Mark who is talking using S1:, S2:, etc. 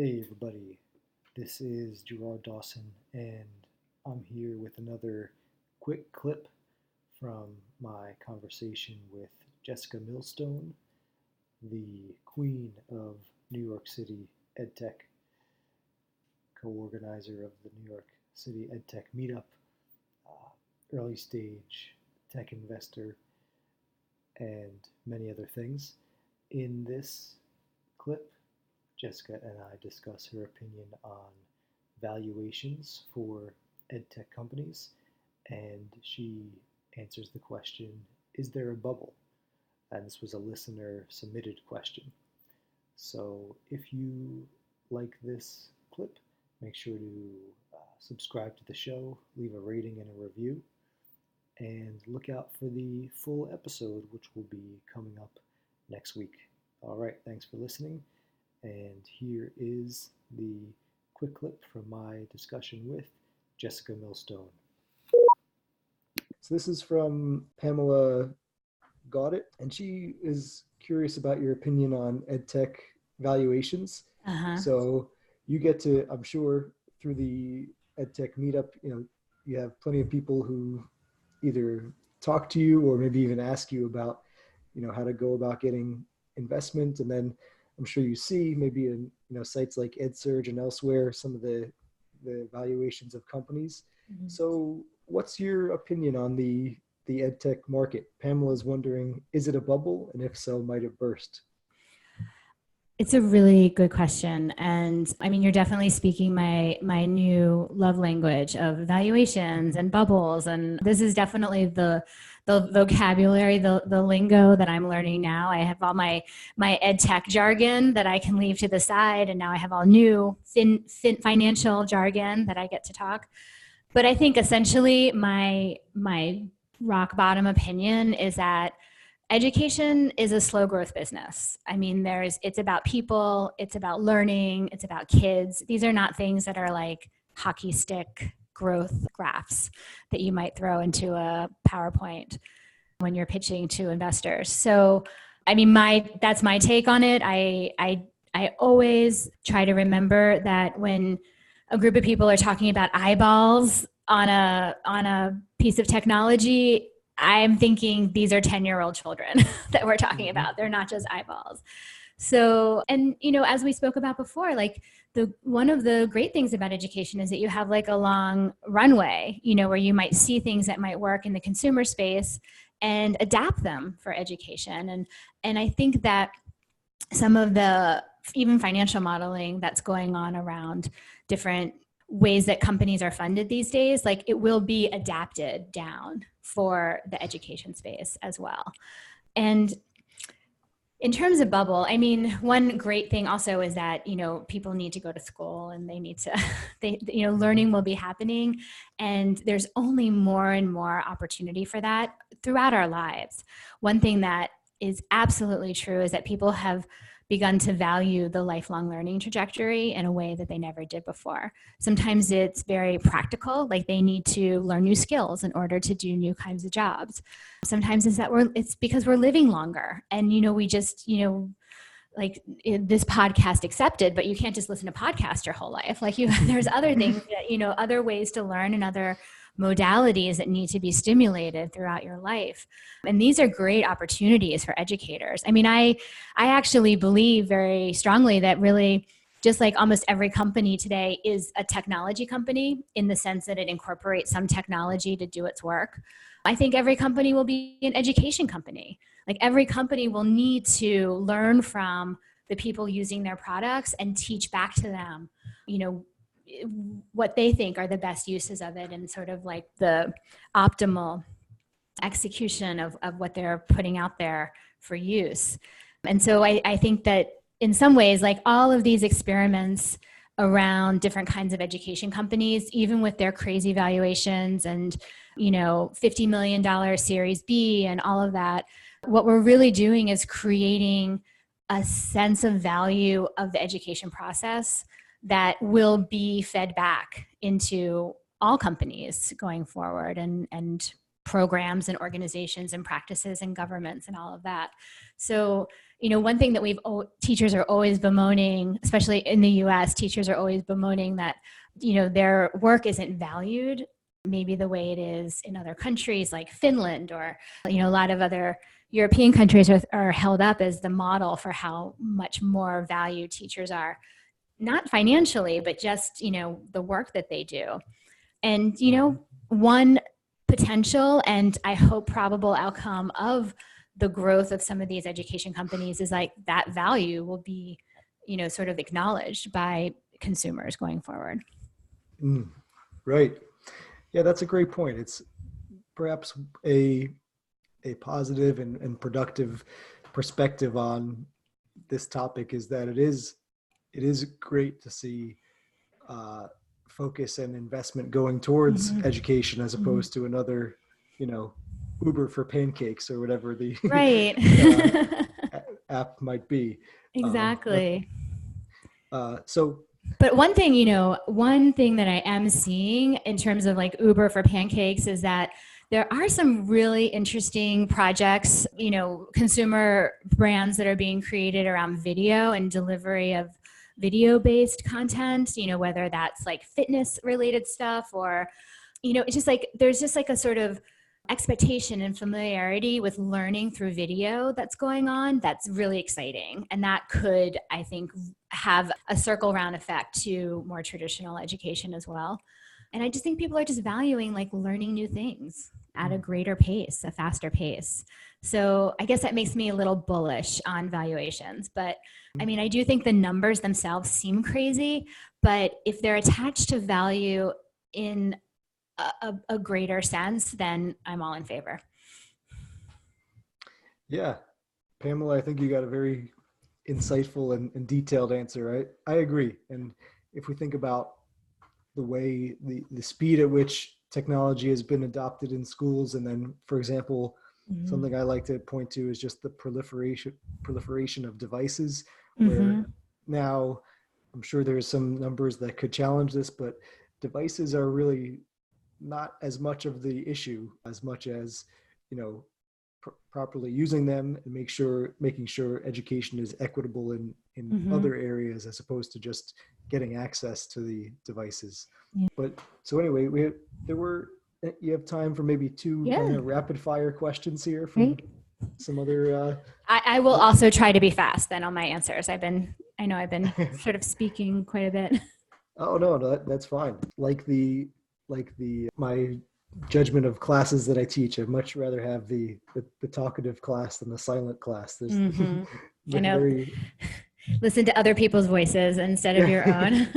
S1: Hey everybody, this is Gerard Dawson, and I'm here with another quick clip from my conversation with Jessica Millstone, the queen of New York City EdTech, co-organizer of the New York City EdTech meetup, early stage tech investor, and many other things. In this clip, Jessica and I discuss her opinion on valuations for EdTech companies, and she answers the question, is there a bubble? And this was a listener submitted question. So if you like this clip, make sure to subscribe to the show, leave a rating and a review, and look out for the full episode, which will be coming up next week. All right, thanks for listening. And here is the quick clip from my discussion with Jessica Millstone. So this is from Pamela Gaudet, and she is curious about your opinion on EdTech valuations. So you get to, I'm sure, through the EdTech meetup, you have plenty of people who either talk to you or maybe even ask you about, how to go about getting investment. And then I'm sure you see maybe in sites like EdSurge and elsewhere some of the valuations of companies. Mm-hmm. So what's your opinion on the EdTech market? Pamela's wondering, is it a bubble? And if so, might it burst?
S2: It's a really good question. And I mean, you're definitely speaking my new love language of valuations and bubbles. And this is definitely the vocabulary, the lingo that I'm learning now. I have all my EdTech jargon that I can leave to the side. And now I have all new financial jargon that I get to talk. But I think essentially my rock bottom opinion is that education is a slow growth business. I mean, it's about people, it's about learning, it's about kids. These are not things that are like hockey stick growth graphs that you might throw into a PowerPoint when you're pitching to investors. So, I mean, that's my take on it. I always try to remember that when a group of people are talking about eyeballs on a piece of technology, I'm thinking these are 10-year-old children that we're talking about. They're not just eyeballs. So, and as we spoke about before, like one of the great things about education is that you have like a long runway, where you might see things that might work in the consumer space and adapt them for education. And I think that some of the even financial modeling that's going on around different ways that companies are funded these days, like it will be adapted down for the education space as well. And in terms of bubble, I mean, one great thing also is that, people need to go to school and they need to, learning will be happening. And there's only more and more opportunity for that throughout our lives. One thing that is absolutely true is that people have begun to value the lifelong learning trajectory in a way that they never did before. Sometimes it's very practical, like they need to learn new skills in order to do new kinds of jobs. Sometimes it's because we're living longer and, we just, like this podcast accepted, but you can't just listen to podcasts your whole life. Like there's other things that, other ways to learn and other modalities that need to be stimulated throughout your life. And these are great opportunities for educators. I mean, I actually believe very strongly that really just like almost every company today is a technology company in the sense that it incorporates some technology to do its work. I think every company will be an education company. Like every company will need to learn from the people using their products and teach back to them, what they think are the best uses of it and sort of like the optimal execution of what they're putting out there for use. And so I think that in some ways, like all of these experiments around different kinds of education companies, even with their crazy valuations and, $50 million Series B and all of that, what we're really doing is creating a sense of value of the education process that will be fed back into all companies going forward and programs and organizations and practices and governments and all of that. So, one thing that teachers are always bemoaning, especially in the US, teachers are always bemoaning that, their work isn't valued maybe the way it is in other countries like Finland, or, a lot of other European countries are held up as the model for how much more valued teachers are, not financially, but just, the work that they do. And, one potential and I hope probable outcome of the growth of some of these education companies is like that value will be, sort of acknowledged by consumers going forward.
S1: Right. Yeah, that's a great point. It's perhaps a positive and productive perspective on this topic is that it is great to see focus and investment going towards education as opposed to another, Uber for pancakes or whatever the
S2: right
S1: app might be.
S2: Exactly.
S1: But
S2: one thing that I am seeing in terms of like Uber for pancakes is that there are some really interesting projects, consumer brands that are being created around video and delivery of video-based content, whether that's like fitness-related stuff or, it's just like, there's just like a sort of expectation and familiarity with learning through video that's going on that's really exciting. And that could, I think, have a circle round effect to more traditional education as well. And I just think people are just valuing like learning new things at a greater pace, a faster pace. So I guess that makes me a little bullish on valuations. But I mean, I do think the numbers themselves seem crazy, but if they're attached to value in a greater sense, then I'm all in favor.
S1: Yeah. Pamela, I think you got a very insightful and detailed answer. I agree. And if we think about the way the speed at which technology has been adopted in schools, and then, for example, something I like to point to is just the proliferation of devices, where now I'm sure there's some numbers that could challenge this, but devices are really not as much of the issue as much as, properly using them and making sure education is equitable in other areas as opposed to just getting access to the devices.
S2: Yeah.
S1: But so anyway, you have time for maybe two kind of rapid fire questions here from some other.
S2: I will also try to be fast then on my answers. I know I've been sort of speaking quite a bit.
S1: Oh no, that's fine. Like my judgment of classes that I teach, I'd much rather have the talkative class than the silent class. There's
S2: I know. Listen to other people's voices instead of your own.